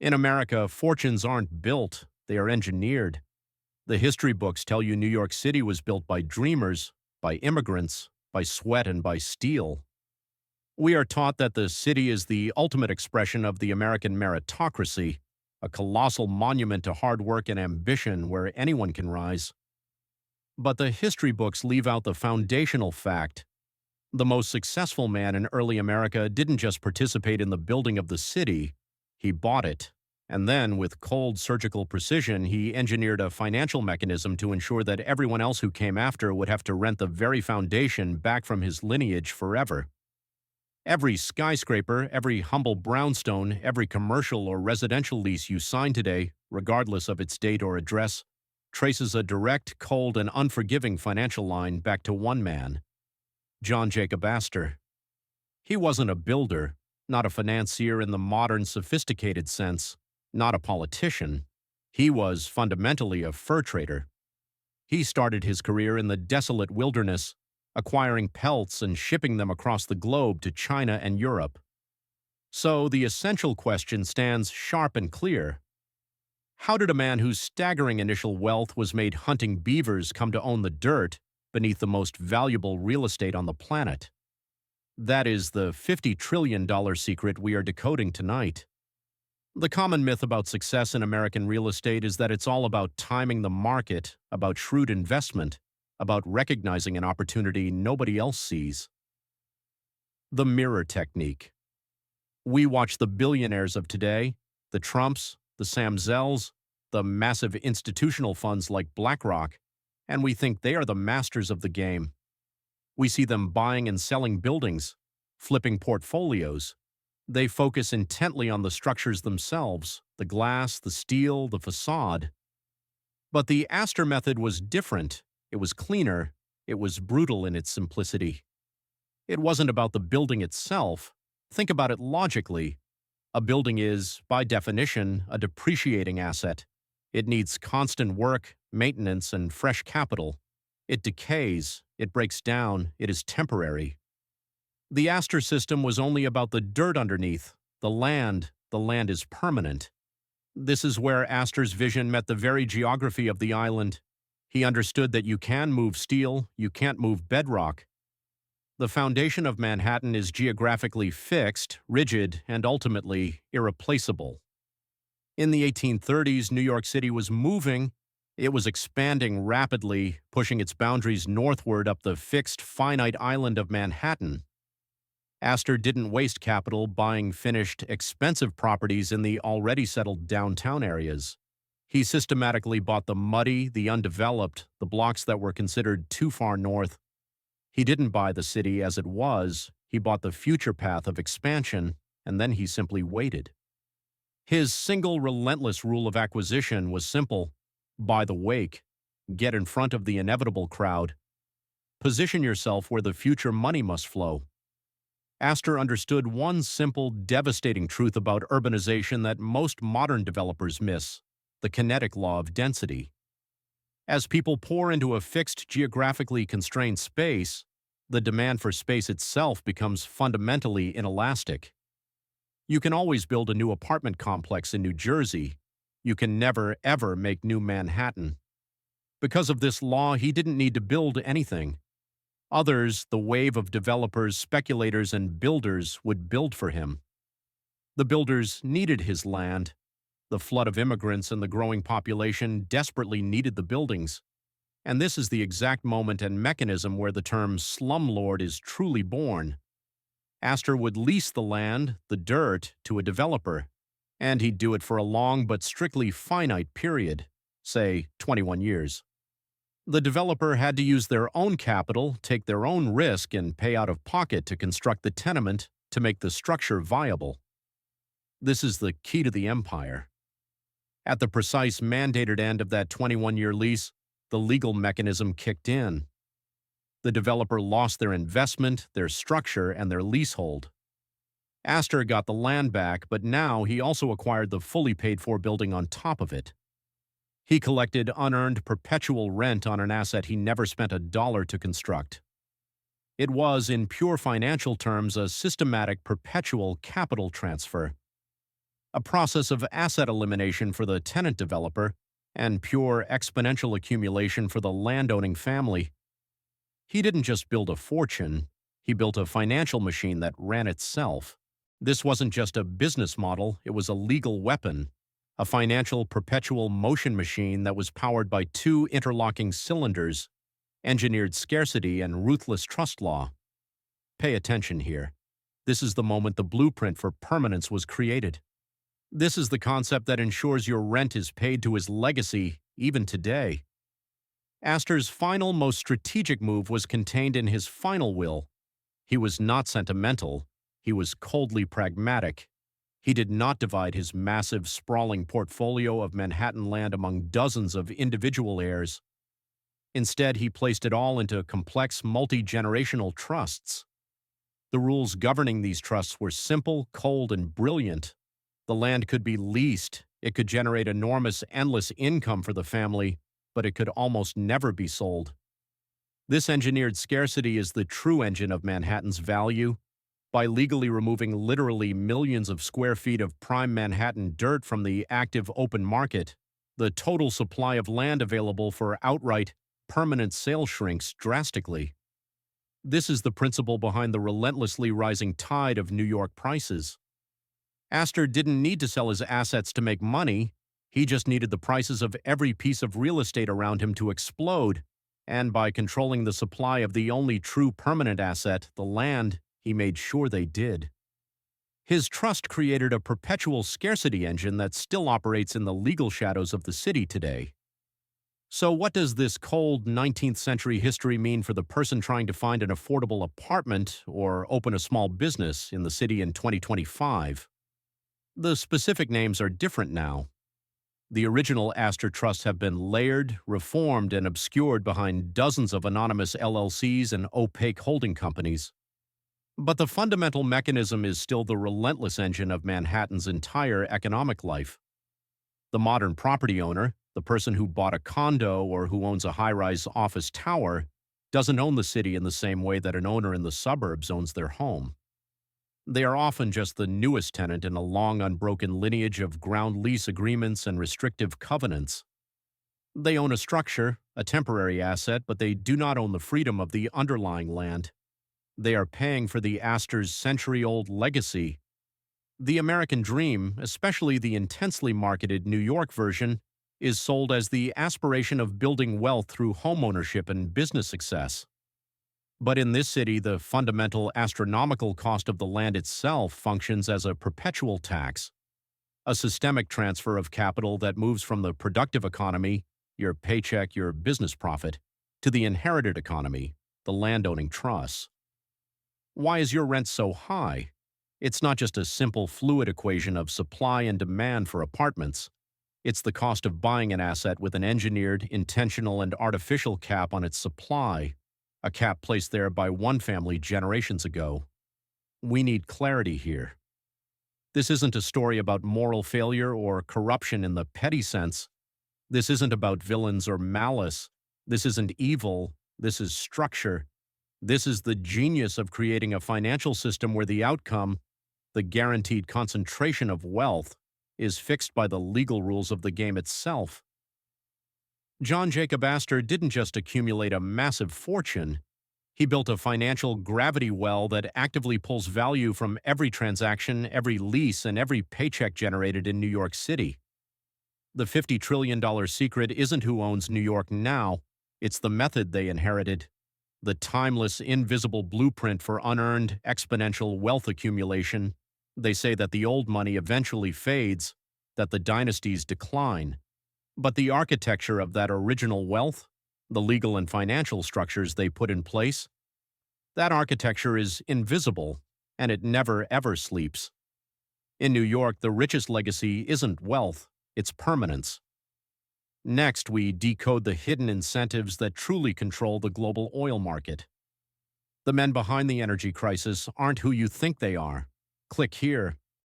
In America, fortunes aren't built, they are engineered. The history books tell you New York City was built by dreamers, by immigrants, by sweat and by steel. We are taught that the city is the ultimate expression of the American meritocracy, a colossal monument to hard work and ambition where anyone can rise. But the history books leave out the foundational fact. The most successful man in early America didn't just participate in the building of the city, he bought it. And then, with cold surgical precision, he engineered a financial mechanism to ensure that everyone else who came after would have to rent the very foundation back from his lineage forever. Every skyscraper, every humble brownstone, every commercial or residential lease you sign today, regardless of its date or address, traces a direct, cold, and unforgiving financial line back to one man, John Jacob Astor. He wasn't a builder, not a financier in the modern sophisticated sense, not a politician. He was fundamentally a fur trader. He started his career in the desolate wilderness, acquiring pelts and shipping them across the globe to China and Europe. So the essential question stands sharp and clear. How did a man whose staggering initial wealth was made hunting beavers come to own the dirt beneath the most valuable real estate on the planet? That is the $50 trillion secret we are decoding tonight. The common myth about success in American real estate is that it's all about timing the market, about shrewd investment, about recognizing an opportunity nobody else sees. The mirror technique. We watch the billionaires of today, the Trumps, the Sam Zells, the massive institutional funds like BlackRock, and we think they are the masters of the game. We see them buying and selling buildings, flipping portfolios. They focus intently on the structures themselves, the glass, the steel, the facade. But the Astor method was different. It was cleaner. It was brutal in its simplicity. It wasn't about the building itself. Think about it logically. A building is, by definition, a depreciating asset. It needs constant work, maintenance, and fresh capital. It decays, it breaks down, it is temporary. The Astor system was only about the dirt underneath, the land is permanent. This is where Astor's vision met the very geography of the island. He understood that you can move steel, you can't move bedrock. The foundation of Manhattan is geographically fixed, rigid, and ultimately irreplaceable. In the 1830s, New York City was moving. It was expanding rapidly, pushing its boundaries northward up the fixed, finite island of Manhattan. Astor didn't waste capital buying finished, expensive properties in the already settled downtown areas. He systematically bought the muddy, the undeveloped, the blocks that were considered too far north. He didn't buy the city as it was, he bought the future path of expansion, and then he simply waited. His single relentless rule of acquisition was simple: buy the wake, get in front of the inevitable crowd. Position yourself where the future money must flow. Astor understood one simple, devastating truth about urbanization that most modern developers miss: the kinetic law of density. As people pour into a fixed, geographically constrained space, the demand for space itself becomes fundamentally inelastic. You can always build a new apartment complex in New Jersey. You can never, ever make new Manhattan. Because of this law, he didn't need to build anything. Others, the wave of developers, speculators, and builders, would build for him. The builders needed his land. The flood of immigrants and the growing population desperately needed the buildings. And this is the exact moment and mechanism where the term slumlord is truly born. Astor would lease the land, the dirt, to a developer, and he'd do it for a long but strictly finite period, say 21 years. The developer had to use their own capital, take their own risk, and pay out of pocket to construct the tenement to make the structure viable. This is the key to the empire. At the precise mandated end of that 21-year lease, the legal mechanism kicked in. The developer lost their investment, their structure, and their leasehold. Astor got the land back, but now he also acquired the fully paid-for building on top of it. He collected unearned perpetual rent on an asset he never spent a dollar to construct. It was, in pure financial terms, a systematic perpetual capital transfer. a process of asset elimination for the tenant developer and pure exponential accumulation for the landowning family. He didn't just build a fortune, he built a financial machine that ran itself. This wasn't just a business model, it was a legal weapon, a financial perpetual motion machine that was powered by two interlocking cylinders, engineered scarcity and ruthless trust law. Pay attention here. This is the moment the blueprint for permanence was created. This is the concept that ensures your rent is paid to his legacy, even today. Astor's final, most strategic move was contained in his final will. He was not sentimental, he was coldly pragmatic. He did not divide his massive, sprawling portfolio of Manhattan land among dozens of individual heirs. Instead, he placed it all into complex, multi-generational trusts. The rules governing these trusts were simple, cold, and brilliant. The land could be leased, it could generate enormous, endless income for the family, but it could almost never be sold. This engineered scarcity is the true engine of Manhattan's value. By legally removing literally millions of square feet of prime Manhattan dirt from the active open market, the total supply of land available for outright, permanent sale shrinks drastically. This is the principle behind the relentlessly rising tide of New York prices. Astor didn't need to sell his assets to make money, he just needed the prices of every piece of real estate around him to explode, and by controlling the supply of the only true permanent asset, the land, he made sure they did. His trust created a perpetual scarcity engine that still operates in the legal shadows of the city today. So what does this cold 19th century history mean for the person trying to find an affordable apartment or open a small business in the city in 2025? The specific names are different now. The original Astor trusts have been layered, reformed, and obscured behind dozens of anonymous LLCs and opaque holding companies. But the fundamental mechanism is still the relentless engine of Manhattan's entire economic life. The modern property owner, the person who bought a condo or who owns a high-rise office tower, doesn't own the city in the same way that an owner in the suburbs owns their home. They are often just the newest tenant in a long, unbroken lineage of ground lease agreements and restrictive covenants. They own a structure, a temporary asset, but they do not own the freedom of the underlying land. They are paying for the Astor's century-old legacy. The American dream, especially the intensely marketed New York version, is sold as the aspiration of building wealth through homeownership and business success. But in this city, the fundamental astronomical cost of the land itself functions as a perpetual tax, a systemic transfer of capital that moves from the productive economy, your paycheck, your business profit, to the inherited economy, the landowning trusts. Why is your rent so high? It's not just a simple fluid equation of supply and demand for apartments. It's the cost of buying an asset with an engineered, intentional, and artificial cap on its supply, a cap placed there by one family generations ago. We need clarity here. This isn't a story about moral failure or corruption in the petty sense. This isn't about villains or malice. This isn't evil. This is structure. This is the genius of creating a financial system where the outcome, the guaranteed concentration of wealth, is fixed by the legal rules of the game itself. John Jacob Astor didn't just accumulate a massive fortune. He built a financial gravity well that actively pulls value from every transaction, every lease, and every paycheck generated in New York City. The $50 trillion secret isn't who owns New York now, it's the method they inherited. The timeless, invisible blueprint for unearned, exponential wealth accumulation. They say that the old money eventually fades, that the dynasties decline. But the architecture of that original wealth, the legal and financial structures they put in place, that architecture is invisible, and it never ever sleeps. In New York, the richest legacy isn't wealth, it's permanence. Next, we decode the hidden incentives that truly control the global oil market. The men behind the energy crisis aren't who you think they are. Click here.